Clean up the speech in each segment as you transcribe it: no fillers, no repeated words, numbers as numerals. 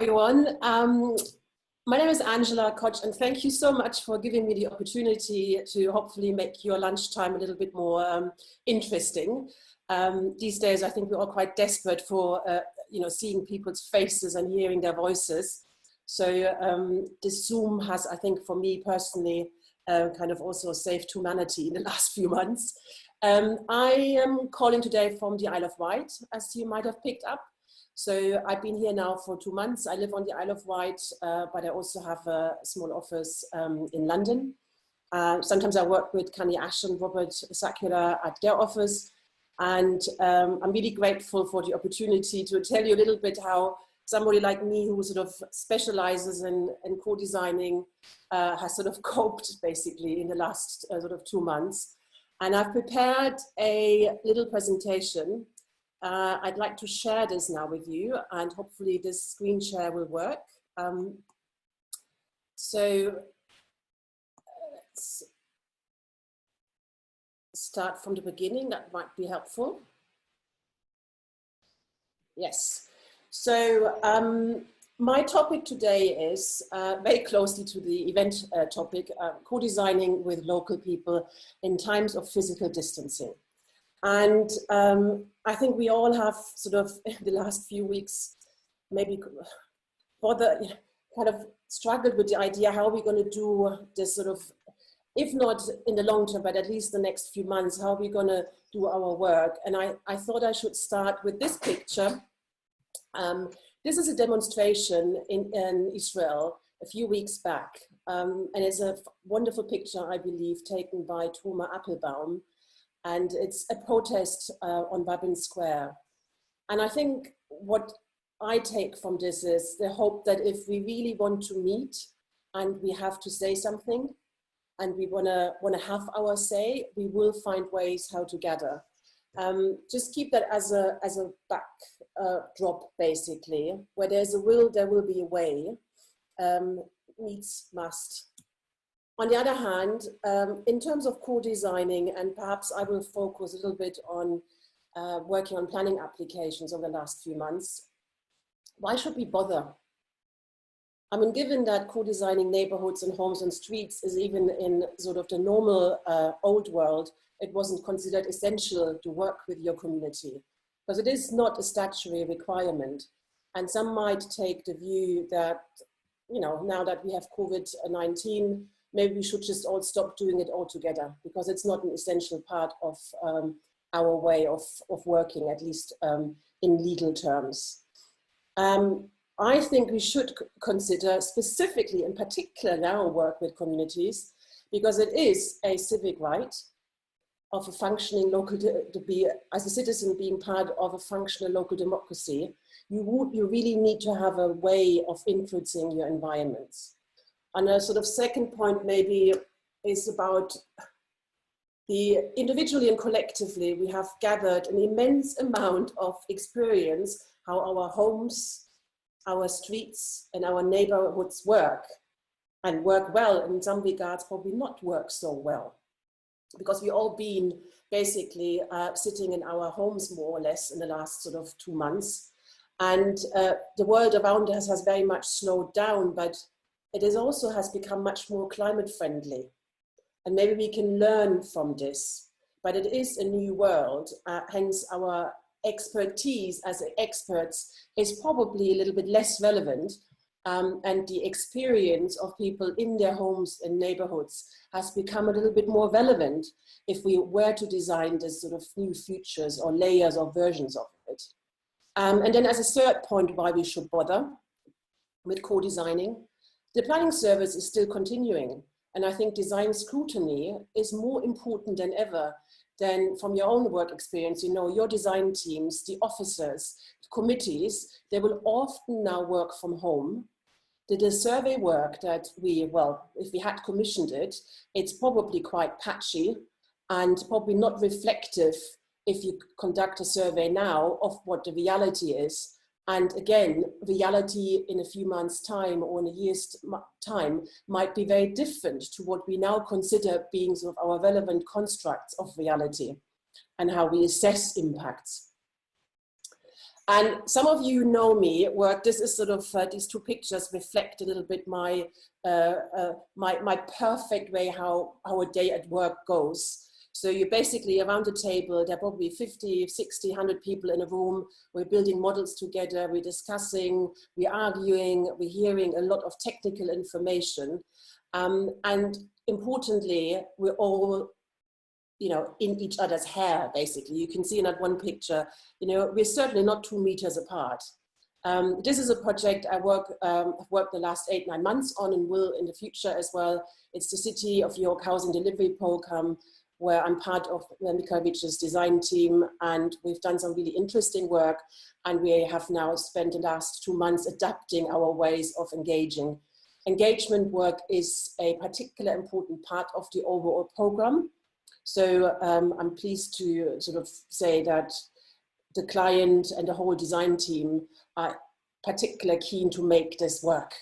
Everyone. My name is Angela Koch, and thank you so much for giving me the opportunity to hopefully make your lunchtime a little bit more interesting. These days, I think we're all quite desperate for seeing people's faces and hearing their voices. So this Zoom has, I think, for me personally, kind of also saved humanity in the last few months. I am calling today from the Isle of Wight, as you might have picked up. So I've been here now for 2 months. I live on the Isle of Wight, but I also have a small office in London. Sometimes I work with Kanye Ash and Robert Sakura at their office. And I'm really grateful for the opportunity to tell you a little bit how somebody like me who sort of specializes in co-designing has sort of coped basically in the last sort of 2 months. And I've prepared a little presentation. I'd like to share this now with you, and hopefully this screen share will work. So let's start from the beginning. That might be helpful. Yes. So my topic today is very closely to the event topic, co-designing with local people in times of physical distancing. And I think we all have sort of in the last few weeks, maybe kind of struggled with the idea how we're going to do this sort of, if not in the long term, but at least the next few months, how we're going to do our work. And I thought I should start with this picture. This is a demonstration in Israel a few weeks back. And it's a wonderful picture, I believe, taken by Toma Appelbaum. And it's a protest on Babin Square. And I think what I take from this is the hope that if we really want to meet and we have to say something and we wanna have our say, we will find ways how to gather. Just keep that as a backdrop, basically. Where there's a will, there will be a way. Needs must. On the other hand, in terms of co-designing, and perhaps I will focus a little bit on working on planning applications over the last few months, why should we bother? I mean, given that co-designing neighborhoods and homes and streets is even in sort of the normal old world, it wasn't considered essential to work with your community, because it is not a statutory requirement. And some might take the view that, you know, now that we have COVID-19, maybe we should just all stop doing it altogether, because it's not an essential part of our way of working, at least in legal terms. I think we should consider specifically, in particular now, work with communities, because it is a civic right of a functioning local, to be, as a citizen, being part of a functional local democracy. You really need to have a way of influencing your environments. And a sort of second point maybe is about the individually and collectively, we have gathered an immense amount of experience how our homes, our streets and our neighborhoods work, and work well, and in some regards probably not work so well. Because we all been basically sitting in our homes more or less in the last sort of 2 months. And the world around us has very much slowed down, but it is also has become much more climate friendly. And maybe we can learn from this, but it is a new world. Hence our expertise as experts is probably a little bit less relevant. And the experience of people in their homes and neighborhoods has become a little bit more relevant if we were to design this sort of new features or layers or versions of it. And then as a third point why we should bother with co-designing, the planning service is still continuing. And I think design scrutiny is more important than ever. Then from your own work experience, you know, your design teams, the officers, the committees, they will often now work from home. The survey work that we, well, if we had commissioned it, it's probably quite patchy and probably not reflective if you conduct a survey now of what the reality is. And again, reality in a few months' time or in a year's time might be very different to what we now consider being sort of our relevant constructs of reality and how we assess impacts. And some of you know me work. This is sort of these two pictures reflect a little bit my my perfect way how a day at work goes. So you're basically around the table. There are probably 50, 60, 100 people in a room. We're building models together. We're discussing. We're arguing. We're hearing a lot of technical information, and importantly, we're all, you know, in each other's hair, basically. You can see in that one picture, you know, we're certainly not 2 meters apart. This is a project I have worked the last 8-9 months on, and will in the future as well. It's the City of York Housing Delivery Program, where I'm part of Mikovich's design team, and we've done some really interesting work, and we have now spent the last 2 months adapting our ways of engaging. Engagement work is a particularly important part of the overall program. So I'm pleased to sort of say that the client and the whole design team are particularly keen to make this work,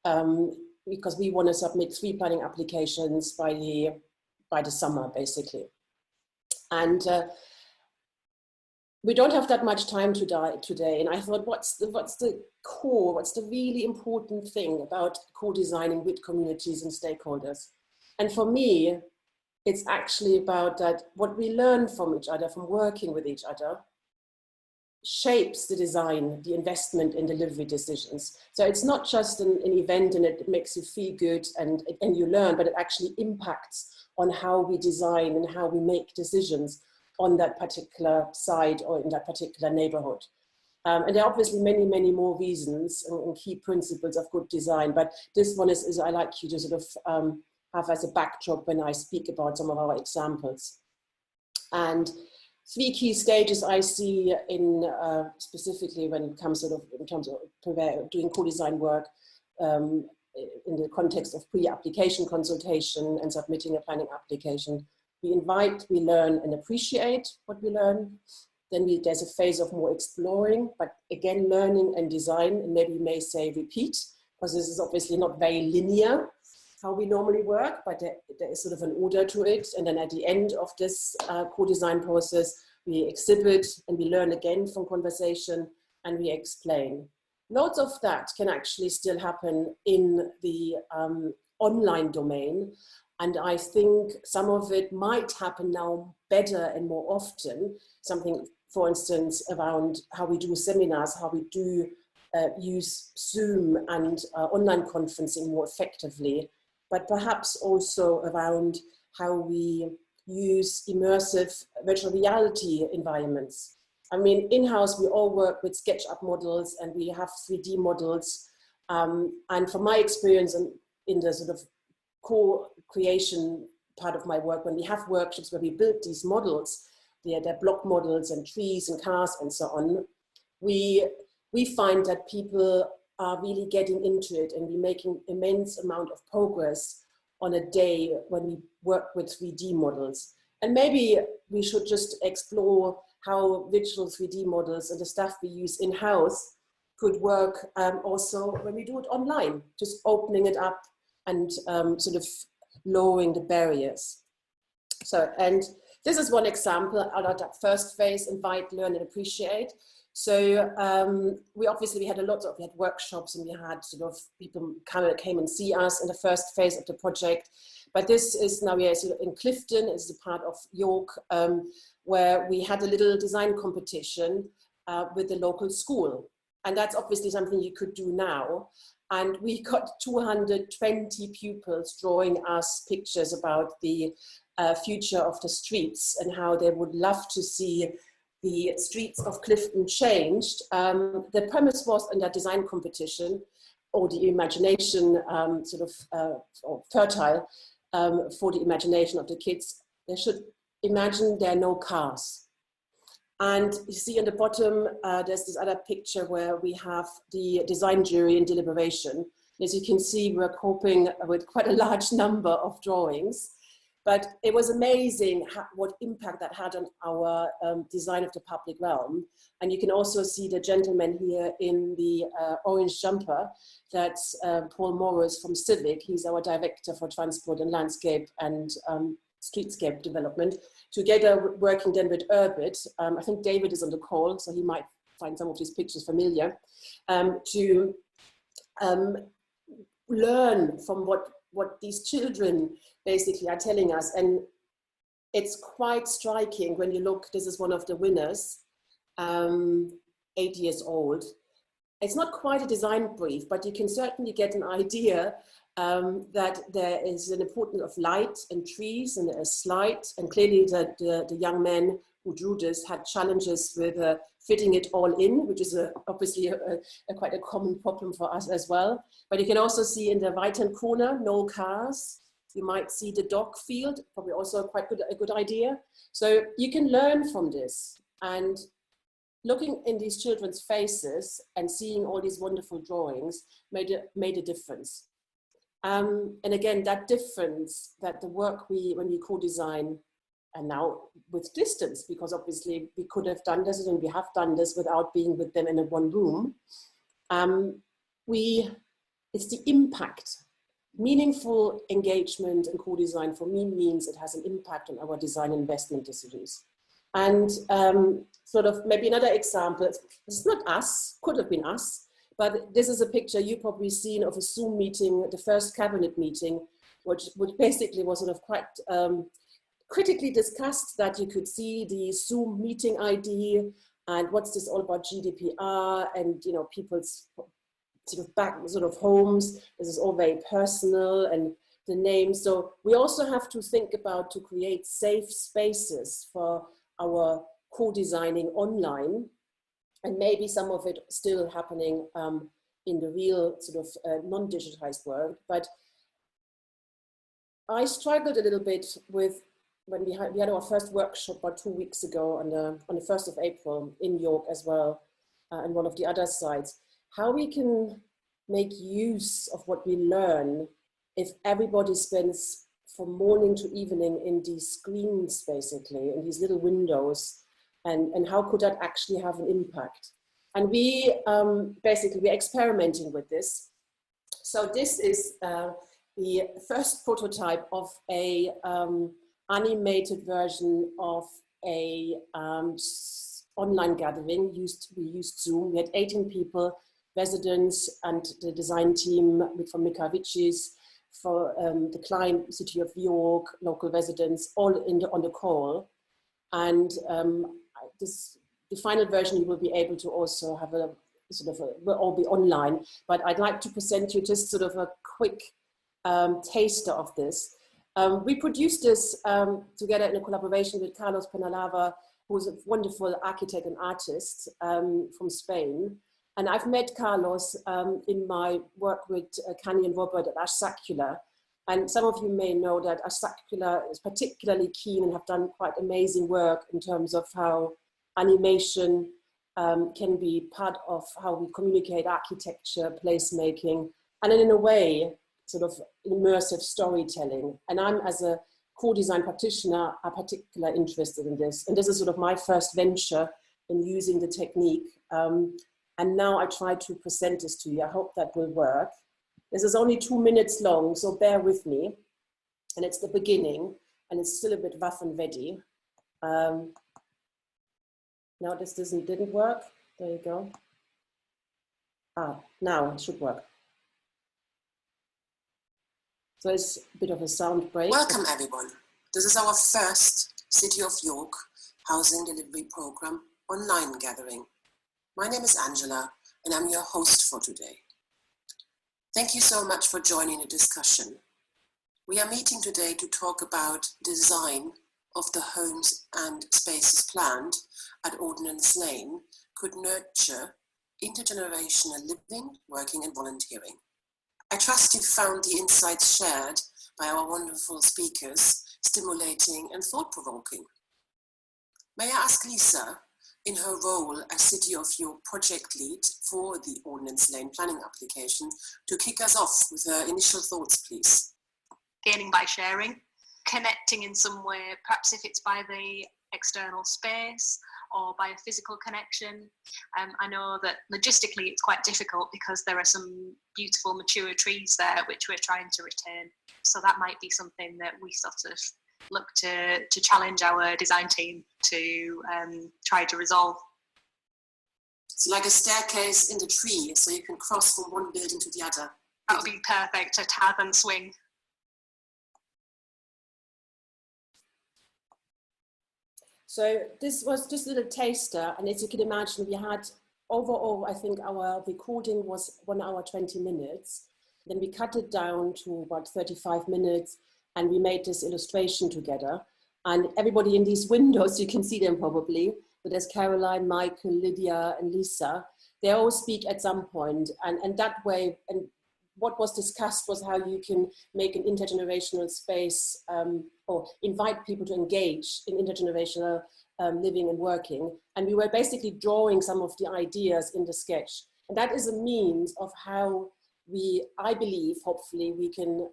because we want to submit 3 planning applications by the summer, basically. And we don't have that much time today. And I thought, what's the core, what's the really important thing about co-designing with communities and stakeholders? And for me, it's actually about that what we learn from each other, from working with each other, shapes the design, the investment in delivery decisions. So it's not just an event and it makes you feel good and you learn, but it actually impacts on how we design and how we make decisions on that particular site or in that particular neighborhood. And there are obviously many, many more reasons and key principles of good design, but this one is I like you to sort of have as a backdrop when I speak about some of our examples. And 3 key stages I see in specifically when it comes sort of in terms of doing co-design work in the context of pre-application consultation and submitting a planning application. We invite, we learn and appreciate what we learn. Then there's a phase of more exploring, but again, learning and design, and maybe you may say repeat, because this is obviously not very linear how we normally work, but there is sort of an order to it. And then at the end of this co-design process, we exhibit and we learn again from conversation and we explain. Lots of that can actually still happen in the online domain. And I think some of it might happen now better and more often. Something, for instance, around how we do seminars, how we do use Zoom and online conferencing more effectively, but perhaps also around how we use immersive virtual reality environments. I mean, in-house, we all work with SketchUp models and we have 3D models. And from my experience in the sort of co-creation part of my work, when we have workshops where we build these models, they're block models and trees and cars and so on, we find that people are really getting into it and we're making immense amount of progress on a day when we work with 3D models. And maybe we should just explore how virtual 3D models and the stuff we use in-house could work also when we do it online, just opening it up and sort of lowering the barriers. So, and this is one example out of that first phase, invite, learn and appreciate. So we had a lot of, we had workshops and we had sort of people came and see us in the first phase of the project. But this is now, we are sort of in Clifton, it's a part of York, where we had a little design competition with the local school. And that's obviously something you could do now. And we got 220 pupils drawing us pictures about the future of the streets and how they would love to see the streets of Clifton changed. The premise was in that design competition, or the imagination or fertile for the imagination of the kids. They should imagine there are no cars. And you see in the bottom, there's this other picture where we have the design jury in deliberation. As you can see, we're coping with quite a large number of drawings. But it was amazing what impact that had on our design of the public realm. And you can also see the gentleman here in the orange jumper. That's Paul Morris from Civic. He's our director for transport and landscape and streetscape development. Together working then with Urbit. I think David is on the call, so he might find some of these pictures familiar, to learn from what these children basically are telling us. And it's quite striking when you look, this is one of the winners, 8 years old. It's not quite a design brief, but you can certainly get an idea that there is an importance of light and trees and a slide, and clearly the young man who drew this had challenges with fitting it all in, which is obviously quite a common problem for us as well. But you can also see in the right-hand corner, no cars. You might see the dog field, probably also a good idea. So you can learn from this, and looking in these children's faces and seeing all these wonderful drawings made a difference. And again, that difference, that the work when we co-design, and now with distance, because obviously we could have done this and we have done this without being with them in a one room, it's the impact. Meaningful engagement and co-design for me means it has an impact on our design investment decisions. And sort of maybe another example, it's not us, could have been us, but this is a picture you've probably seen of a Zoom meeting, the first cabinet meeting, which basically was sort of quite critically discussed, that you could see the Zoom meeting ID and what's this all about GDPR and, you know, people's sort of homes. This is all very personal, and the name. So we also have to think about to create safe spaces for our co-designing online, and maybe some of it still happening in the real sort of non-digitized world. But I struggled a little bit with when we had our first workshop about 2 weeks ago on the 1st of April in York as well, and one of the other sites, how we can make use of what we learn if everybody spends from morning to evening in these screens, basically, in these little windows, and how could that actually have an impact? And we basically, we're experimenting with this. So this is the first prototype of a animated version of a online gathering. We used Zoom. We had 18 people, residents and the design team from Mikavici's, for the client, City of York, local residents, all on the call. And the final version, you will be able to also have a sort of will all be online. But I'd like to present you just sort of a quick taster of this. We produced this together in a collaboration with Carlos Penalava, who's a wonderful architect and artist from Spain. And I've met Carlos in my work with Kanye and Robert at Ash Sacula. And some of you may know that Ash Sacula is particularly keen and have done quite amazing work in terms of how animation can be part of how we communicate architecture, placemaking, and then in a way, sort of immersive storytelling. And I'm, as a co-design practitioner, are particularly interested in this. And this is sort of my first venture in using the technique. And now I try to present this to you. I hope that will work. This is only 2 minutes long, so bear with me. And it's the beginning, and it's still a bit rough and ready. Now this didn't work. There you go. Now it should work. So it's a bit of a sound break. Welcome everyone. This is our first City of York Housing Delivery Program online gathering. My name is Angela and I'm your host for today. Thank you so much for joining the discussion. We are meeting today to talk about design of the homes and spaces planned at Ordnance Lane could nurture intergenerational living, working and volunteering. I trust you found the insights shared by our wonderful speakers stimulating and thought-provoking. May I ask Lisa, in her role as City of York project lead for the Ordnance Lane planning application, to kick us off with her initial thoughts, please. Gaining by sharing, connecting in some way, perhaps if it's by the external space or by a physical connection. I know that logistically it's quite difficult because there are some beautiful mature trees there which we're trying to retain. So that might be something that we sort of look to challenge our design team to try to resolve. It's like a staircase in the tree, so you can cross from one building to the other. That would be perfect to tap and swing. So this was just a little taster, and as you can imagine, we had overall, I think our recording was 1 hour, 20 minutes. Then we cut it down to about 35 minutes, and we made this illustration together. And everybody in these windows, you can see them probably, but there's Caroline, Michael, Lydia, and Lisa. They all speak at some point, and that way, and what was discussed was how you can make an intergenerational space or invite people to engage in intergenerational living and working. And we were basically drawing some of the ideas in the sketch. And that is a means of how we, I believe, hopefully we can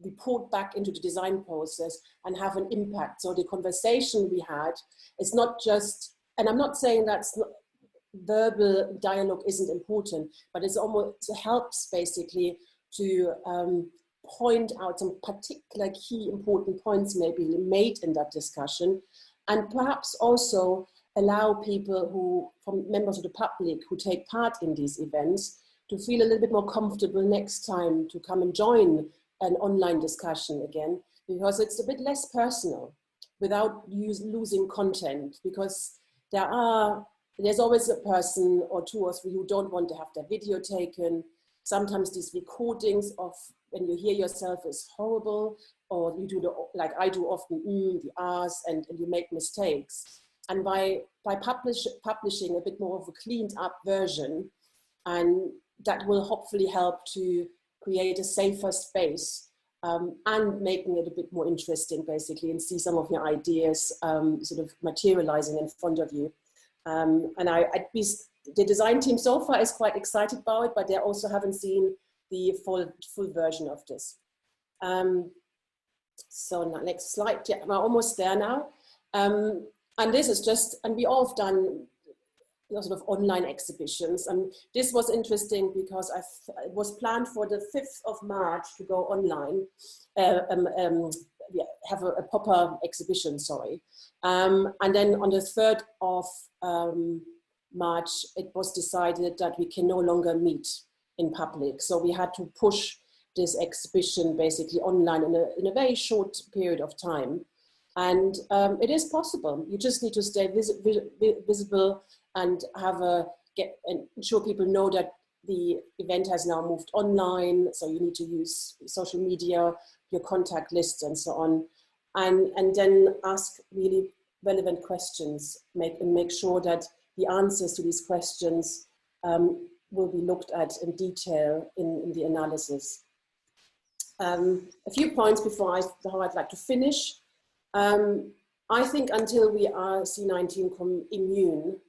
report back into the design process and have an impact. So the conversation we had is not just, and I'm not saying that's not, verbal dialogue isn't important, but it's almost, it helps basically to point out some particular key important points maybe made in that discussion, and perhaps also allow people who, from members of the public who take part in these events, to feel a little bit more comfortable next time to come and join an online discussion again, because it's a bit less personal without losing content, because there's always a person or two or three who don't want to have their video taken. Sometimes these recordings of when you hear yourself is horrible, or you do like I do often, the R's, and you make mistakes. And by publishing a bit more of a cleaned up version, and that will hopefully help to create a safer space and making it a bit more interesting basically, and see some of your ideas sort of materializing in front of you. And the design team so far is quite excited about it, but they also haven't seen the full version of this. So now, next slide. Yeah, we're almost there now. And this is just, and we all have done sort of online exhibitions. And this was interesting because it was planned for the 5th of March to go online, have a proper exhibition, sorry. And then on the 3rd of March, it was decided that we can no longer meet in public. So we had to push this exhibition basically online in a very short period of time. And it is possible. You just need to stay visible and and ensure people know that the event has now moved online. So you need to use social media, your contact lists and so on. And then ask really relevant questions, make sure that the answers to these questions will be looked at in detail in the analysis. A few points before I'd like to finish. I think until we are C19 immune,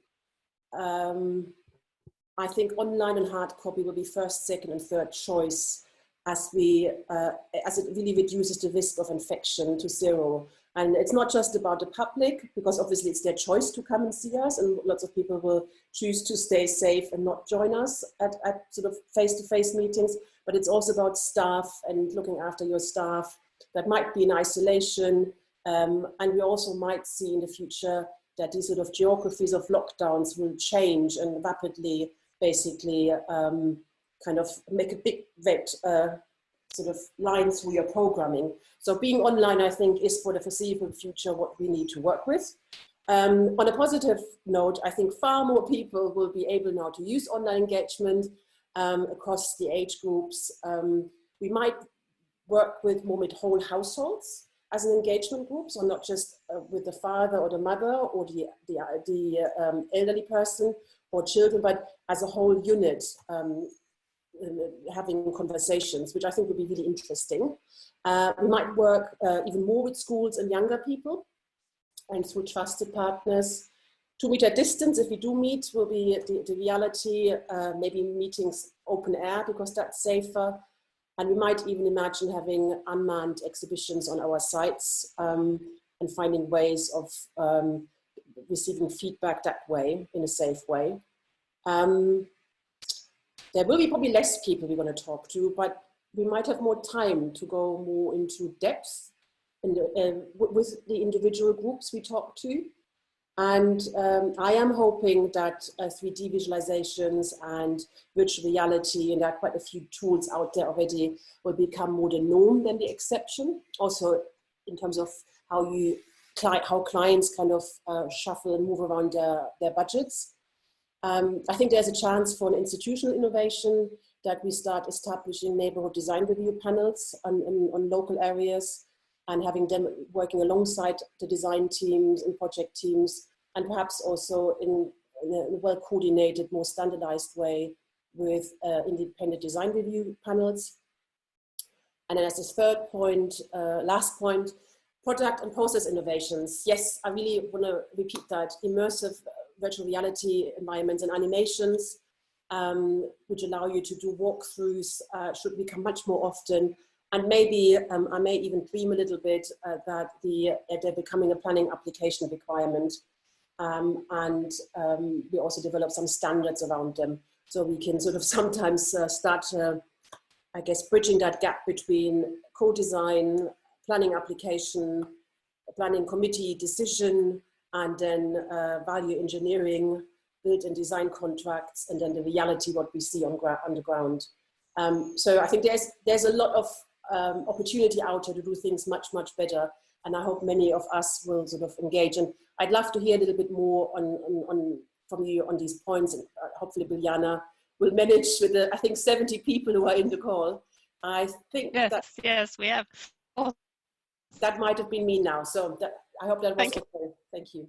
I think online and hard copy will be first, second and third choice as it really reduces the risk of infection to 0. And it's not just about the public, because obviously it's their choice to come and see us, and lots of people will choose to stay safe and not join us at sort of face-to-face meetings, but it's also about staff and looking after your staff that might be in isolation. And we also might see in the future that these sort of geographies of lockdowns will change and rapidly basically kind of make a big red sort of line through your programming. So being online, I think, is for the foreseeable future what we need to work with. On a positive note, I think far more people will be able now to use online engagement across the age groups. We might work with more with whole households as an engagement group, so not just with the father or the mother or the elderly person or children, but as a whole unit, having conversations, which I think would be really interesting. We might work even more with schools and younger people, and through trusted partners. 2 meter distance, if we do meet, will be the reality, maybe meetings open air because that's safer. And we might even imagine having unmanned exhibitions on our sites and finding ways of receiving feedback that way, in a safe way. There will be probably less people we're going to talk to, but we might have more time to go more into depth with the individual groups we talk to. And I am hoping that 3D visualizations and virtual reality, and there are quite a few tools out there already, will become more the norm than the exception. Also in terms of how clients kind of shuffle and move around their budgets. I think there's a chance for an institutional innovation that we start establishing neighborhood design review panels on local areas and having them working alongside the design teams and project teams, and perhaps also in a well-coordinated, more standardized way with independent design review panels. And then as a third point, last point, product and process innovations. Yes, I really want to repeat that. Immersive virtual reality environments and animations, which allow you to do walkthroughs, should become much more often. And maybe I may even dream a little bit that they're becoming a planning application requirement. And we also develop some standards around them. So we can sort of sometimes start, I guess, bridging that gap between co-design, planning application, planning committee decision, and then value engineering, build and design contracts, and then the reality, what we see on the ground. So I think there's a lot of opportunity out there to do things much, much better. And I hope many of us will sort of engage. And I'd love to hear a little bit more from you on these points. And hopefully Biljana will manage with the, I think, 70 people who are in the call. I think yes, we have. That might have been me now. So I hope that was okay. Thank you.